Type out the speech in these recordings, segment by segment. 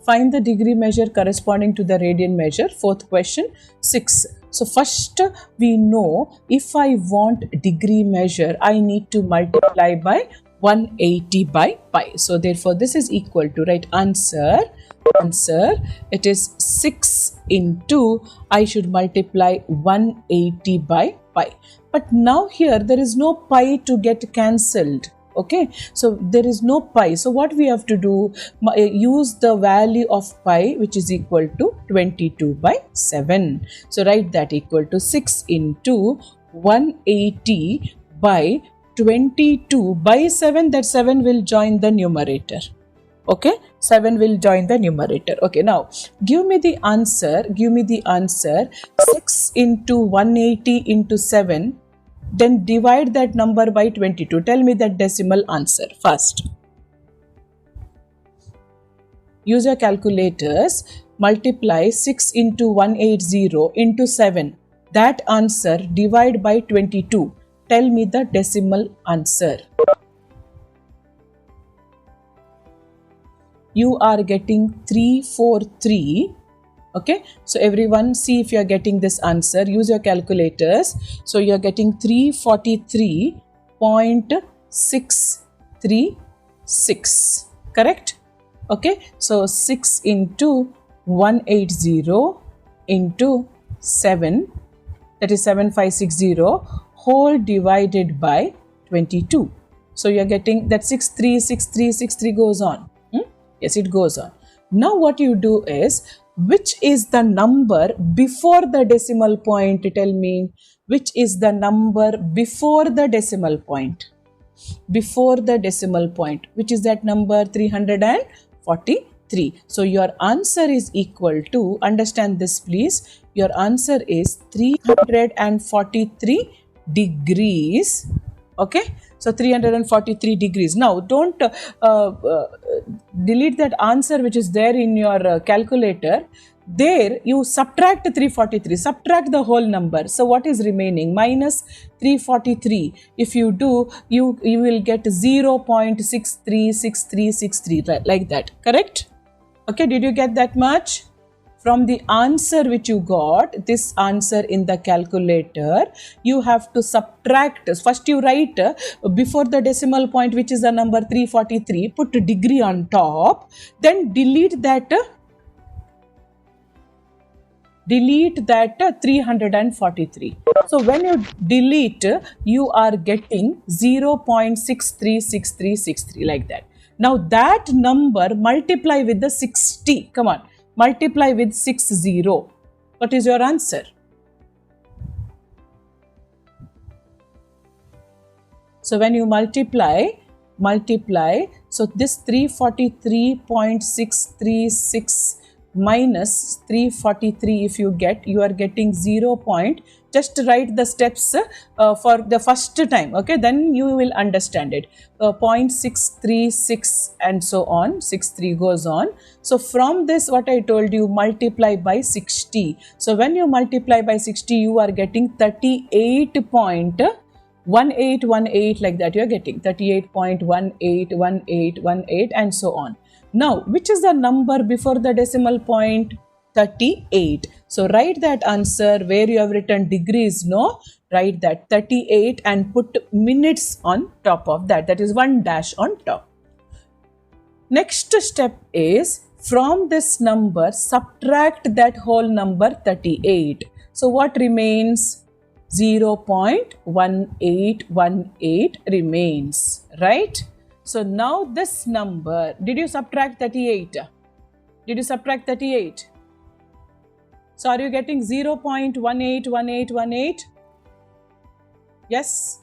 Find the degree measure corresponding to the radian measure. Fourth question, 6. So first we know if I want degree measure, I need to multiply by 180 by pi. So therefore this is equal to, right, answer, it is 6 into, I should multiply 180 by pi. But now here there is no pi to get cancelled. Okay, so there is no pi. So what we have to do, use the value of pi, which is equal to 22 by 7. So write that equal to 6 into 180 by 22 by 7. That 7 will join the numerator. Okay, 7 will join the numerator. Okay, now give me the answer. 6 into 180 into 7. Then divide that number by 22. Tell me that decimal answer first. Use your calculators. Multiply 6 into 180 into 7. That answer divide by 22. Tell me the decimal answer. You are getting 343. Okay, so everyone see if you are getting this answer. Use your calculators. So you are getting 343.636. Correct? Okay, so 6 into 180 into 7, that is 7560, whole divided by 22. So you are getting that 636363 goes on. Yes, it goes on. Now what you do is, which is the number before the decimal point? Tell me, which is the number before the decimal point? Before the decimal point, which is that number? 343. So your answer is equal to, understand this please, your answer is 343 degrees. Okay, so 343 degrees. Now don't delete that answer which is there in your calculator. There you subtract 343, subtract the whole number. So what is remaining? Minus 343. If you do, you will get 0.636363, like that. Correct? Okay, did you get that much? From the answer which you got, this answer in the calculator, you have to subtract. First you write before the decimal point, which is the number 343, put a degree on top, then delete that 343. So when you delete, you are getting 0.636363, like that. Now that number multiply with the 60. Come on. Multiply with 60. What is your answer? So when you multiply, so this 343.636 minus 343, if you get, you are getting 0. Just write the steps for the first time, okay, then you will understand it. 0.636 and so on, 63 goes on. So from this, what I told you, multiply by 60. So when you multiply by 60, you are getting 38.1818, like that. You are getting 38.181818 and so on. Now, which is the number before the decimal point? 38. So write that answer where you have written degrees, no? Write that 38 and put minutes on top of that. That is 1 dash on top. Next step is, from this number, subtract that whole number 38. So what remains? 0.1818 remains, right? So now this number, did you subtract 38? Did you subtract 38? So are you getting 0.181818? Yes?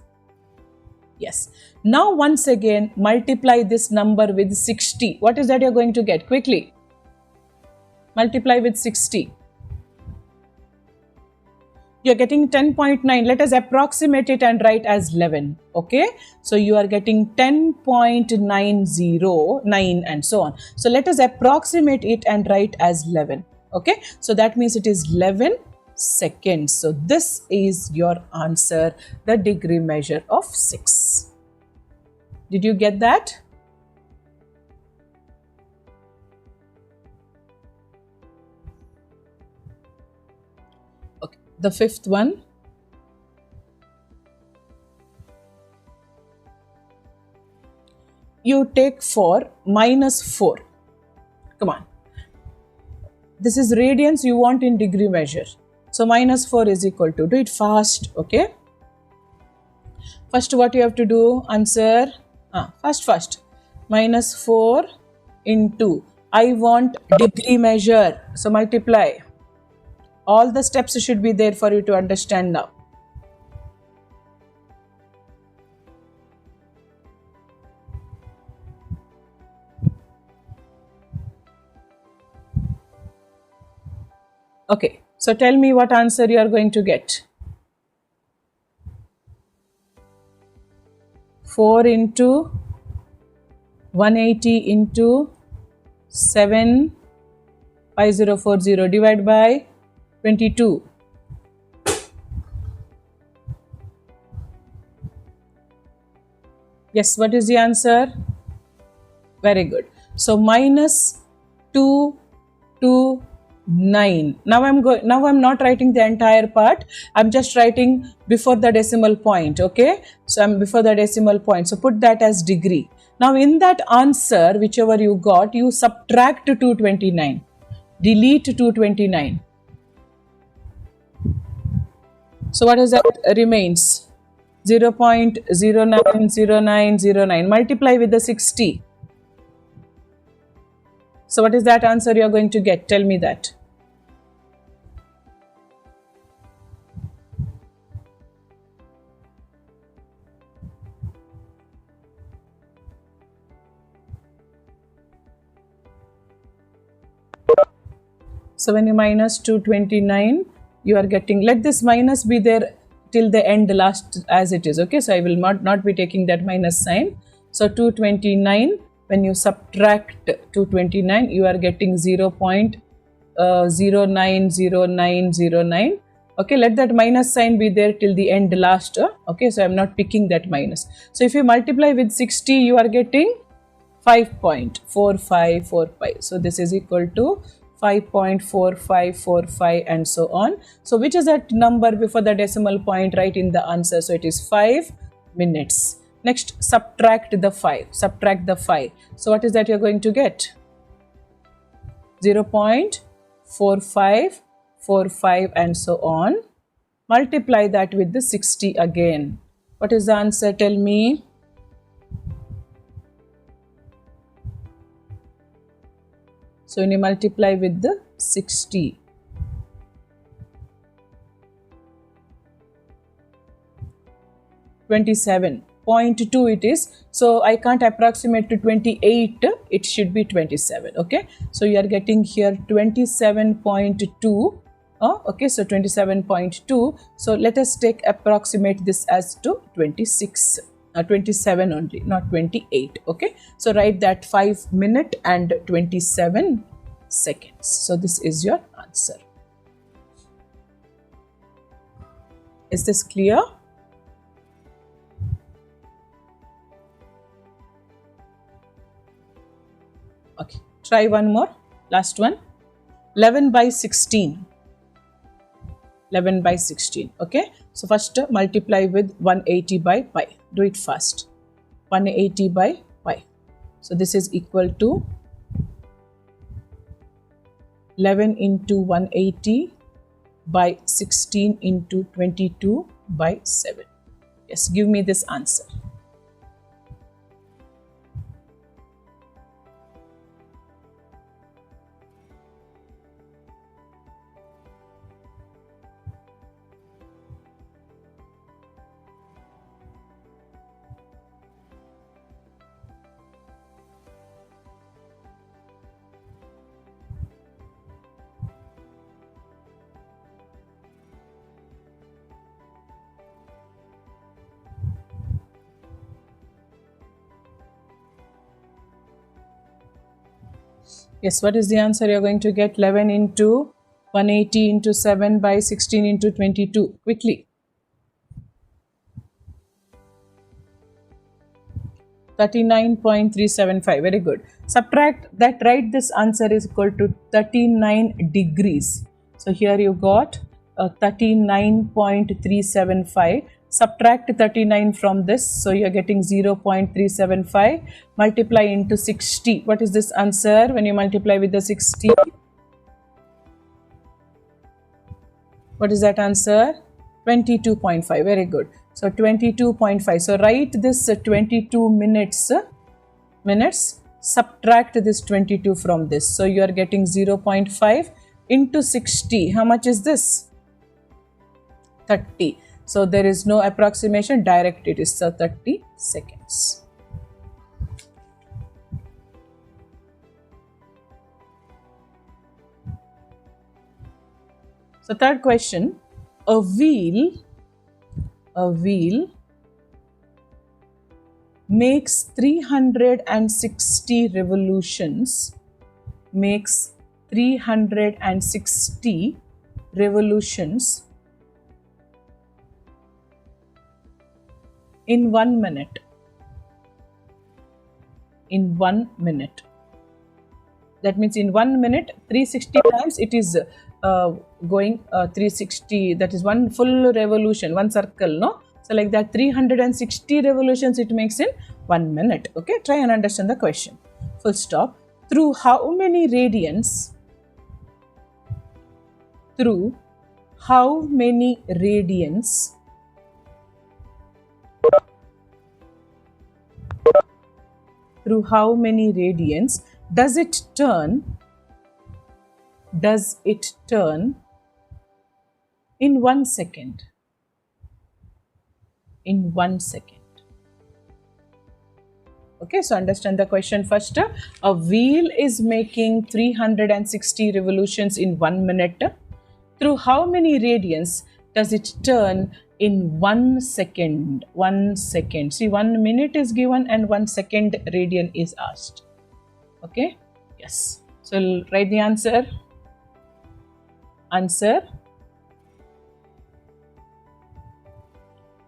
Yes. Now once again, multiply this number with 60. What is that you are going to get? Quickly. Multiply with 60. You are getting 10.9. Let us approximate it and write as 11. Okay. So you are getting 10.909 and so on. So let us approximate it and write as 11. Okay. So that means it is 11 seconds. So this is your answer, the degree measure of 6. Did you get that? The fifth one. You take for -4. Come on. This is radians you want in degree measure. So -4 is equal to, do it fast, okay? First what you have to do, answer, fast. -4 into, I want degree measure. So multiply. All the steps should be there for you to understand now. Okay, so tell me what answer you are going to get. 4 into 180 into 75040 divided by 22. Yes, what is the answer? Very good. So -229. Now I'm not writing the entire part. I'm just writing before the decimal point. Okay. So I'm before the decimal point. So put that as degree. Now in that answer, whichever you got, you subtract 229. Delete 229. So what is that remains? 0.090909. Multiply with the 60. So what is that answer you are going to get? Tell me that. So when you minus 229, you are getting, let this minus be there till the end last as it is. Okay, so I will not be taking that minus sign. So 229, when you subtract 229, you are getting 0.090909. Okay, let that minus sign be there till the end last. Okay, so I am not picking that minus. So if you multiply with 60, you are getting 5.4545. So this is equal to 5.4545 and so on. So which is that number before the decimal point? Write in the answer. So it is 5 minutes. Next, subtract the 5. Subtract the 5. So what is that you're going to get? 0.4545 and so on. Multiply that with the 60 again. What is the answer? Tell me. So when you multiply with the 60, 27.2 it is. So I can't approximate to 28. It should be 27. Okay. So you are getting here 27.2. Okay. So 27.2. So let us approximate this as to 26. 27 only, not 28. Okay, so write that 5 minutes and 27 seconds. So this is your answer. Is this clear? Okay, try one more. Last one. 11 by 16. 11 by 16. Okay, so first multiply with 180 by pi. Do it fast. 180 by pi. So this is equal to 11 into 180 by 16 into 22 by 7. Yes, give me this answer. Yes, what is the answer you're going to get? 11 into 180 into 7 by 16 into 22. Quickly. 39.375. Very good. Subtract that, write this answer is equal to 39 degrees. So here you got 39.375. Subtract 39 from this, so you're getting 0.375. Multiply into 60. What is this answer when you multiply with the 60? What is that answer? 22.5. Very good. So 22.5. So write this 22 minutes, subtract this 22 from this. So you are getting 0.5 into 60. How much is this? 30. So there is no approximation, direct it is 30 seconds. So third question, a wheel makes 360 revolutions, in 1 minute. That means in 1 minute, 360 times it is going 360, that is one full revolution, one circle, no? So like that 360 revolutions it makes in 1 minute. Okay, try and understand the question. Full stop. Through how many radians? Through how many radians does it turn in 1 second? In 1 second. Okay, so understand the question first. A wheel is making 360 revolutions in 1 minute. Through how many radians does it turn in 1 second? 1 second. See, 1 minute is given and 1 second radian is asked. Okay, yes. So write the answer.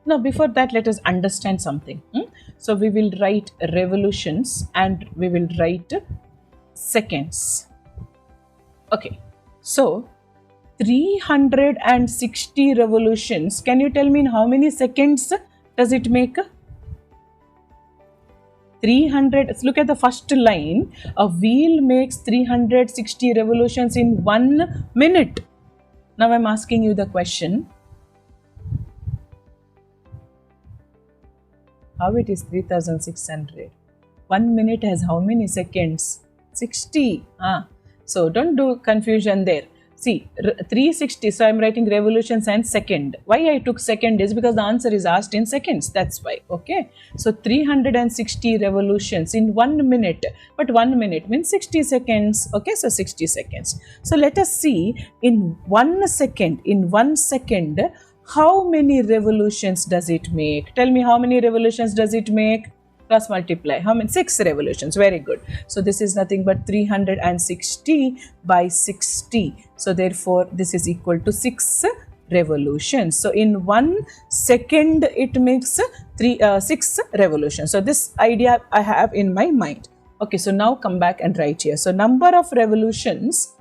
Now before that, let us understand something. So we will write revolutions and we will write seconds. Okay, so 360 revolutions, can you tell me in how many seconds does it make? 300, look at the first line, a wheel makes 360 revolutions in 1 minute. Now I'm asking you the question, how it is 3600? 1 minute has how many seconds? 60. So don't do confusion there. See, 360, so I'm writing revolutions and second. Why I took second is because the answer is asked in seconds, that's why. Okay, so 360 revolutions in 1 minute, but 1 minute means 60 seconds. Okay, so 60 seconds. So let us see in 1 second, how many revolutions does it make? Tell me, how many revolutions does it make? Cross multiply. How many? 6 revolutions. Very good. So this is nothing but 360 by 60. So therefore this is equal to 6 revolutions. So in 1 second it makes 6 revolutions. So this idea I have in my mind. Okay, so now come back and write here. So number of revolutions,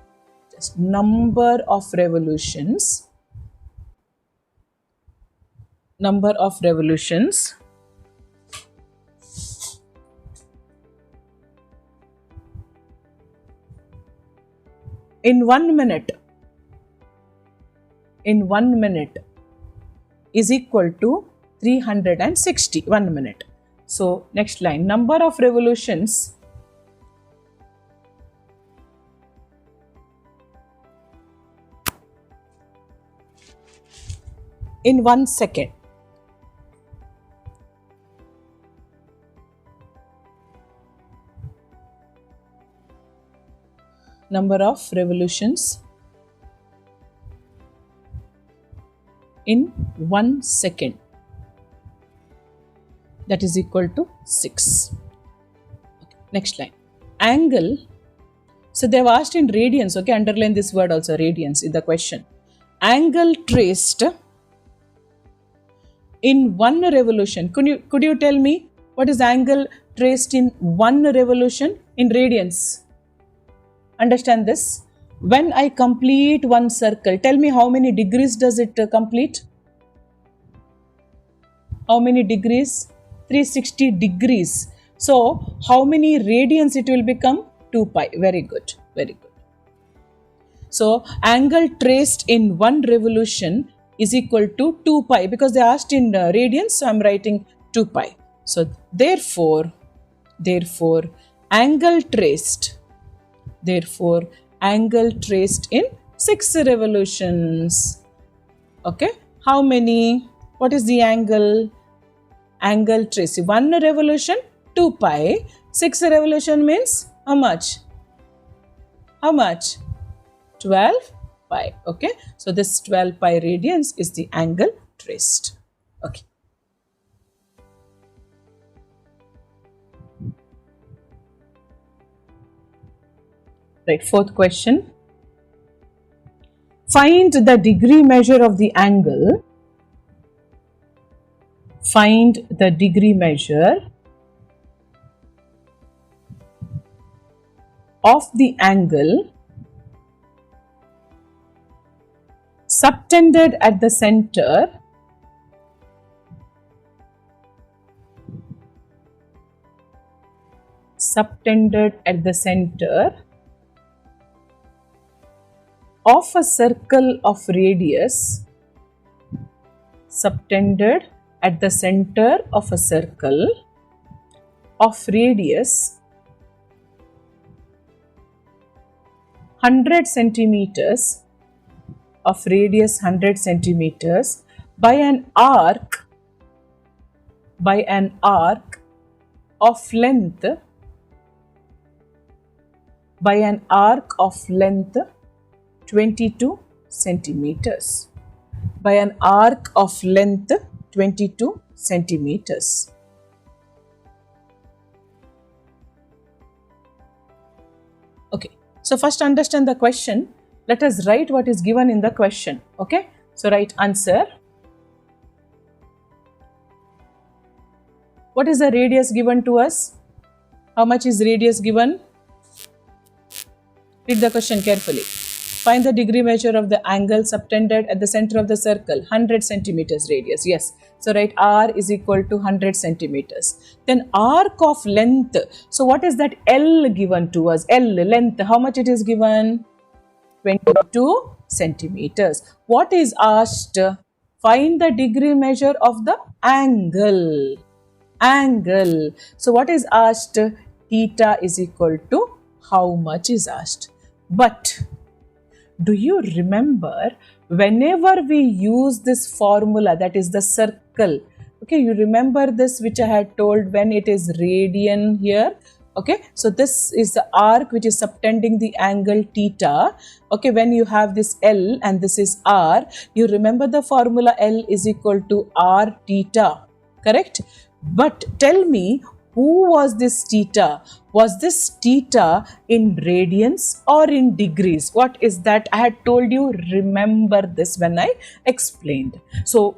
just number of revolutions in 1 minute is equal to 360. 1 minute. So next line, number of revolutions in 1 second. Number of revolutions in 1 second, that is equal to 6. Okay. Next line, angle. So they have asked in radians. Okay, underline this word also, radians, in the question. Angle traced in 1 revolution. Could you tell me what is angle traced in 1 revolution in radians? Understand this. When I complete one circle, tell me how many degrees does it complete? How many degrees? 360 degrees. So how many radians it will become? 2 pi. Very good. Very good. So angle traced in one revolution is equal to 2 pi, because they asked in radians, so I'm writing 2 pi. So therefore angle traced in 6 revolutions. Okay, how many? What is the angle? Angle traced. One revolution 2 pi, 6 revolution means how much? How much? 12 pi. Okay, so this 12 pi radians is the angle traced. Okay. Right, fourth question. Find the degree measure of the angle. Find the degree measure of the angle subtended at the center of a circle of radius, subtended at the center of a circle of radius 100 centimeters, by an arc of length 22 centimeters. By an arc of length 22 centimeters. Okay, so first understand the question. Let us write what is given in the question. Okay, so write answer. What is the radius given to us? How much is radius given? Read the question carefully. Find the degree measure of the angle subtended at the center of the circle, 100 centimeters radius. Yes. So write R is equal to 100 centimeters. Then arc of length. So what is that L given to us? L, length, how much it is given? 22 centimeters. What is asked? Find the degree measure of the angle. So what is asked? Theta is equal to how much is asked. But do you remember, whenever we use this formula, that is the circle, okay, you remember this which I had told when it is radian here. Okay, so this is the arc which is subtending the angle theta. Okay, when you have this L and this is R, you remember the formula L is equal to R theta, correct? But tell me, who was this theta? Was this theta in radians or in degrees? What is that? I had told you, remember this when I explained. So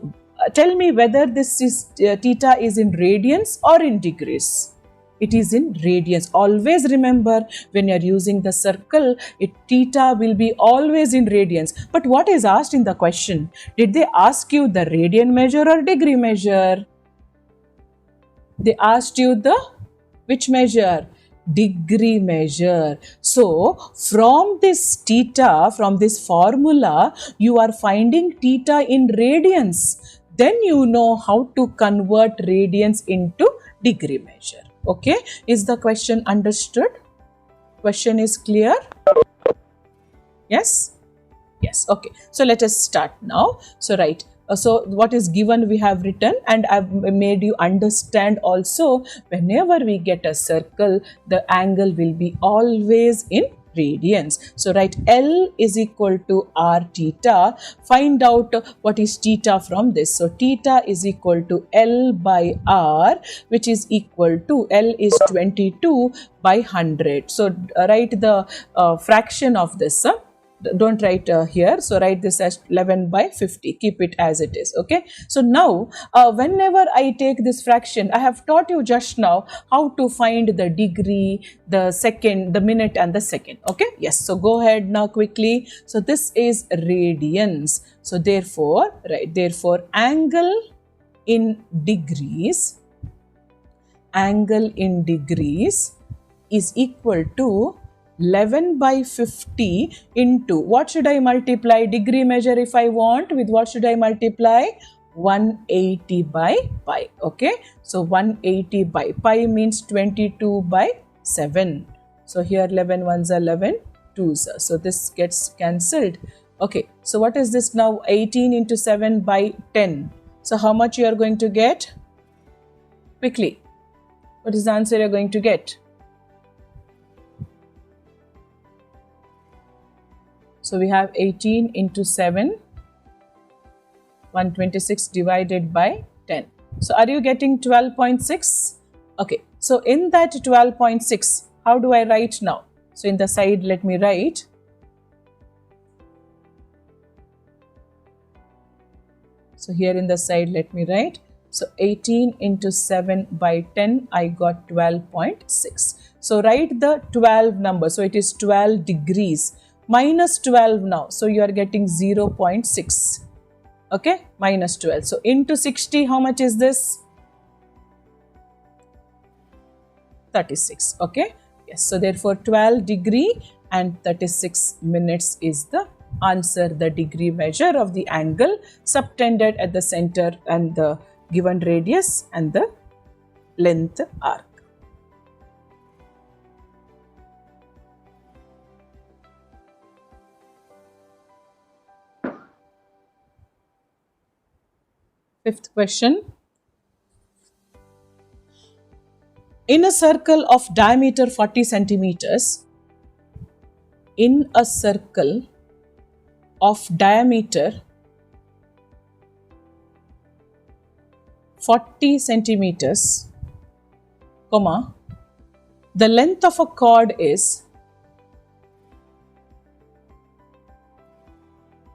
tell me whether this is theta is in radians or in degrees. It is in radians. Always remember, when you are using the circle, theta will be always in radians. But what is asked in the question? Did they ask you the radian measure or degree measure? They asked you the which measure? Degree measure. So from this theta, from this formula, you are finding theta in radians. Then you know how to convert radians into degree measure. Okay, is the question understood? Question is clear? Yes? Yes, okay. So let us start now. So right. So what is given we have written, and I've made you understand also, whenever we get a circle, the angle will be always in radians. So write L is equal to R theta. Find out what is theta from this. So theta is equal to L by R, which is equal to, L is 22 by 100. So write the fraction of this. don't write here, so write this as 11 by 50, keep it as it is. Okay, so now whenever I take this fraction, I have taught you just now how to find the degree, the second, the minute and the second. Okay, yes, so go ahead now quickly. So this is radians, so therefore, right, therefore angle in degrees, angle in degrees is equal to 11 by 50 into, what should I multiply degree measure if I want? With what should I multiply? 180 by pi. Okay, so 180 by pi means 22 by 7. So here 11 ones are 11 twos are. So this gets cancelled. Okay, so what is this now? 18 into 7 by 10. So how much you are going to get? Quickly, what is the answer you are going to get? So we have 18 into 7, 126 divided by 10. So are you getting 12.6? Okay, so in that 12.6, how do I write now? So in the side, let me write. So here in the side, let me write. So 18 into 7 by 10, I got 12.6. So write the 12 number. So it is 12 degrees. Minus 12 now, so you are getting 0.6. Okay, minus 12. So into 60, how much is this? 36. Okay, yes. So therefore 12 degree and 36 minutes is the answer, the degree measure of the angle subtended at the center and the given radius and the length arc. Fifth question. In a circle of diameter 40 centimeters, in a circle of diameter 40 centimeters, comma, the length of a chord is,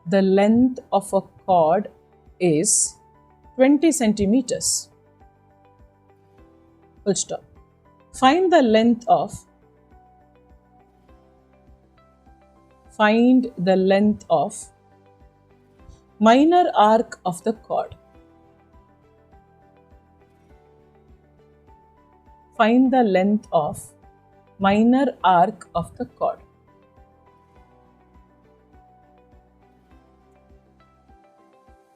the length of a chord is 20 centimeters. Full stop. Find the length of, minor arc of the chord. Find the length of minor arc of the chord.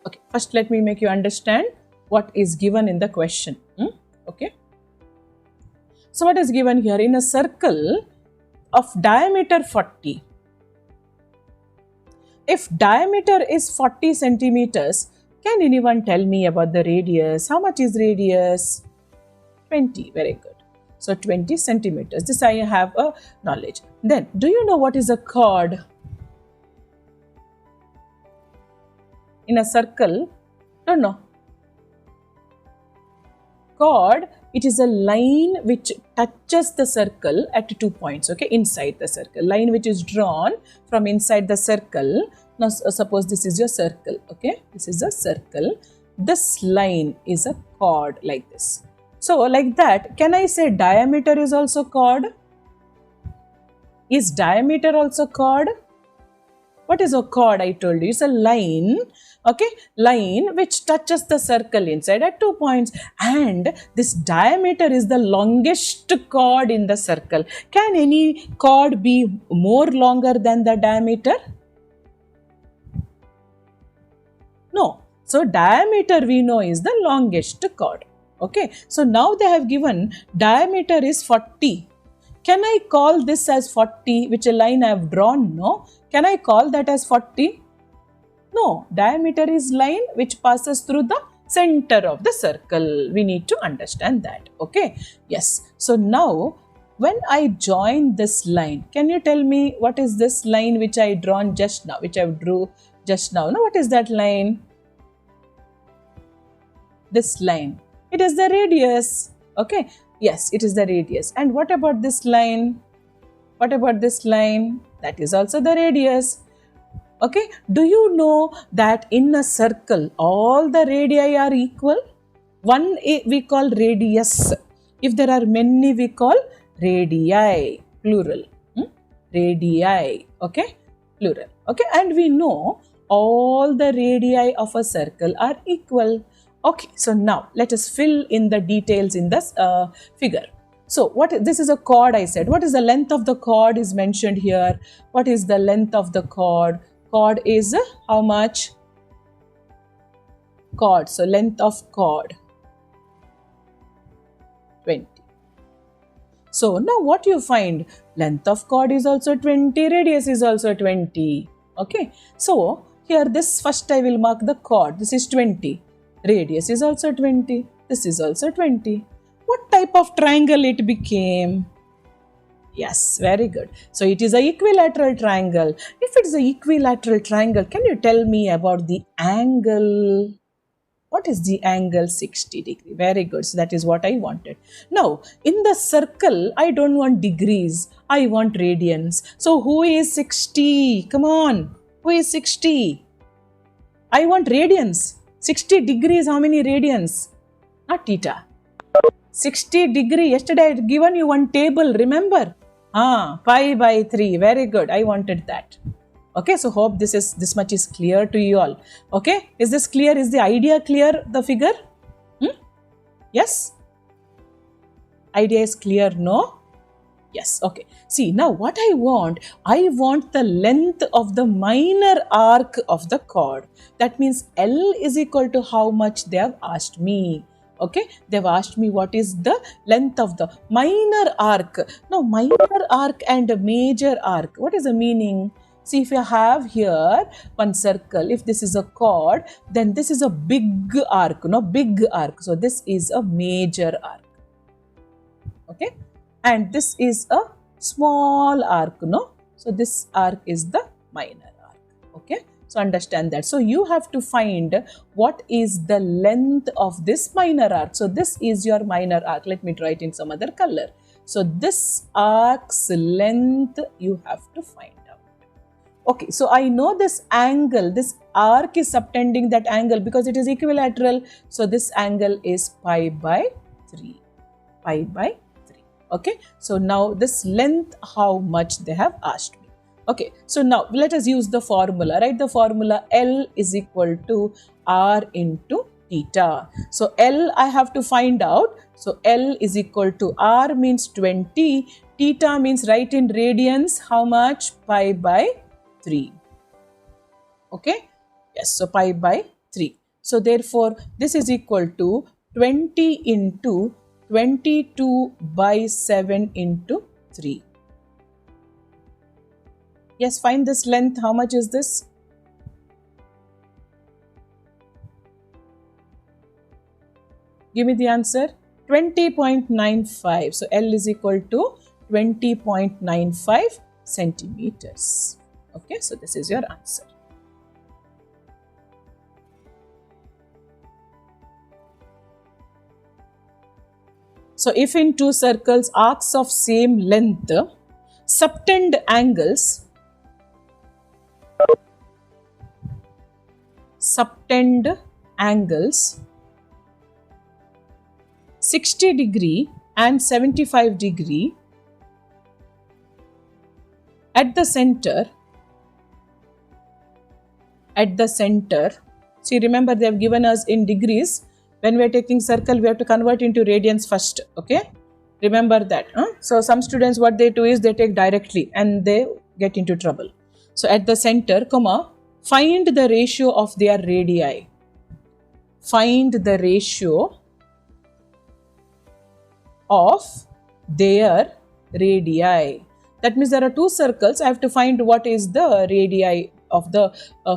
Okay, first let me make you understand what is given in the question. Okay. So what is given here? In a circle of diameter 40, if diameter is 40 centimeters, can anyone tell me about the radius? How much is radius? 20. Very good. So 20 centimeters. This I have a knowledge. Then, do you know what is a chord? In a circle, don't know. Chord, it is a line which touches the circle at 2 points, okay, inside the circle. Line which is drawn from inside the circle. Now, suppose this is your circle, okay, this is a circle. This line is a chord like this. So, like that, can I say diameter is also chord? Is diameter also chord? What is a chord? I told you, it's a line, okay, line which touches the circle inside at 2 points, and this diameter is the longest chord in the circle. Can any chord be more longer than the diameter? No. So diameter we know is the longest chord. Okay. So now they have given diameter is 40. Can I call this as 40, which a line I have drawn? No. Can I call that as 40? No. Diameter is line which passes through the center of the circle. We need to understand that. Okay. Yes. So now when I join this line, can you tell me what is this line which I drawn just now, which I drew just now? Now what is that line? This line. It is the radius. Okay. Yes, it is the radius. And what about this line? What about this line? That is also the radius. Okay, do you know that in a circle all the radii are equal? One we call radius. If there are many, we call radii, plural. Radii, okay, plural. Okay, and we know all the radii of a circle are equal. Okay, so now let us fill in the details in this figure. So this is a chord, I said. What is the length of the chord is mentioned here. What is the length of the chord? Chord is how much? Chord. So length of chord 20. So now what you find? Length of chord is also 20, radius is also 20. Okay. So here this first I will mark the chord. This is 20. Radius is also 20. This is also 20. What type of triangle it became? Yes, very good. So it is an equilateral triangle. If it is an equilateral triangle, can you tell me about the angle? What is the angle? 60 degree. Very good. So that is what I wanted. Now, in the circle, I don't want degrees. I want radians. So who is 60? Come on. Who is 60? I want radians. 60 degrees, how many radians? Not theta. 60 degree. Yesterday I had given you one table, remember? Pi by 3. Very good. I wanted that. Okay, so hope this much is clear to you all. Okay, is this clear? Is the idea clear, the figure? Yes? Idea is clear, no? Yes, okay. See, now what I want the length of the minor arc of the chord. That means L is equal to how much they have asked me. Okay, they've asked me what is the length of the minor arc. Now, minor arc and major arc, what is the meaning? See, if you have here one circle, if this is a chord, then this is a big arc, big arc. So, this is a major arc. Okay, and this is a small arc, So, this arc is the minor arc. Okay. So understand that. So you have to find what is the length of this minor arc. So this is your minor arc. Let me draw it in some other color. So this arc's length you have to find out. Okay, so I know this angle, this arc is subtending that angle because it is equilateral. So this angle is pi by 3. Pi by 3. Okay, so now this length, how much they have asked me. Okay, so now let us use the formula, right? The formula L is equal to R into theta. So L I have to find out. So L is equal to R means 20. Theta means, right, in radians, how much? Pi by 3. Okay, yes, so pi by 3. So therefore, this is equal to 20 into 22 by 7 into 3. Yes, find this length. How much is this? Give me the answer. 20.95. So L is equal to 20.95 centimeters. Okay, so this is your answer. So if in two circles, arcs of same length, subtend angles, 60 degree and 75 degree at the center. See, remember they have given us in degrees. When we are taking circle, we have to convert into radians first. Okay, remember that. So some students, what they do is they take directly and they get into trouble. So at the center, find the ratio of their radii. Find the ratio of their radii. That means there are two circles. I have to find what is the radii of the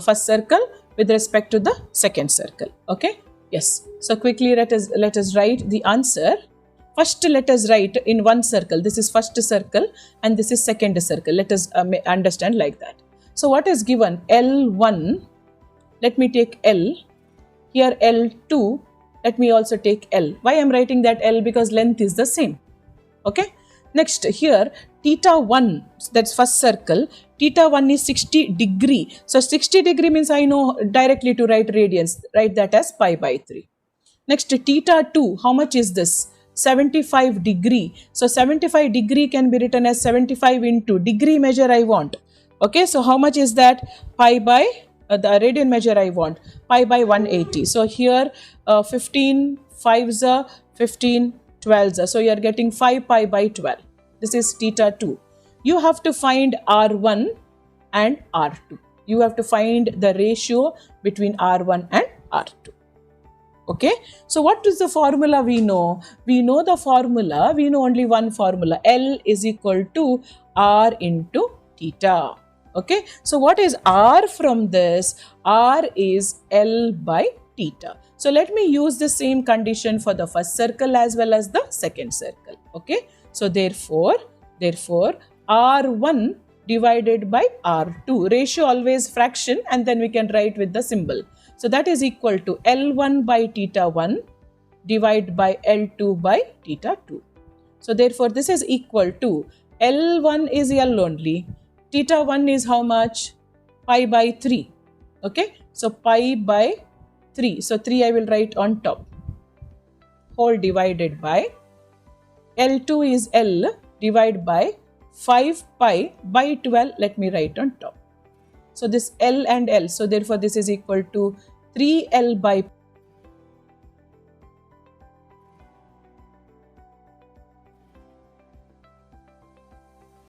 first circle with respect to the second circle. Okay. Yes. So quickly let us write the answer. First, let us write in one circle. This is first circle and this is second circle. Let us understand like that. So what is given? L1. Let me take L. Here L2. Let me also take L. Why I am writing that L? Because length is the same. Okay. Next here, theta 1, that's first circle, theta 1 is 60 degree. So 60 degree means I know directly to write radians, write that as pi by 3. Next, theta 2, how much is this? 75 degree. So 75 degree can be written as 75 into degree measure I want. Okay, so how much is that? Pi by the radian measure I want, pi by 180. So here 15 5s are 15 12s are. So you are getting 5 pi by 12. This is theta 2. You have to find R1 and R2. You have to find the ratio between R1 and R2. Okay, so what is the formula we know? We know the formula, we know only one formula. L is equal to R into theta. Okay, so what is R from this? R is L by theta. So let me use the same condition for the first circle as well as the second circle. Okay, so therefore R1 divided by R2, ratio always fraction, and then we can write with the symbol. So that is equal to L1 by theta 1 divided by L2 by theta 2. So therefore this is equal to L1 is L only. Theta 1 is how much? Pi by 3. Okay. So pi by 3. So 3 I will write on top. Whole divided by L2 is L divided by 5 pi by 12. Let me write on top. So this L and L. So therefore this is equal to 3L by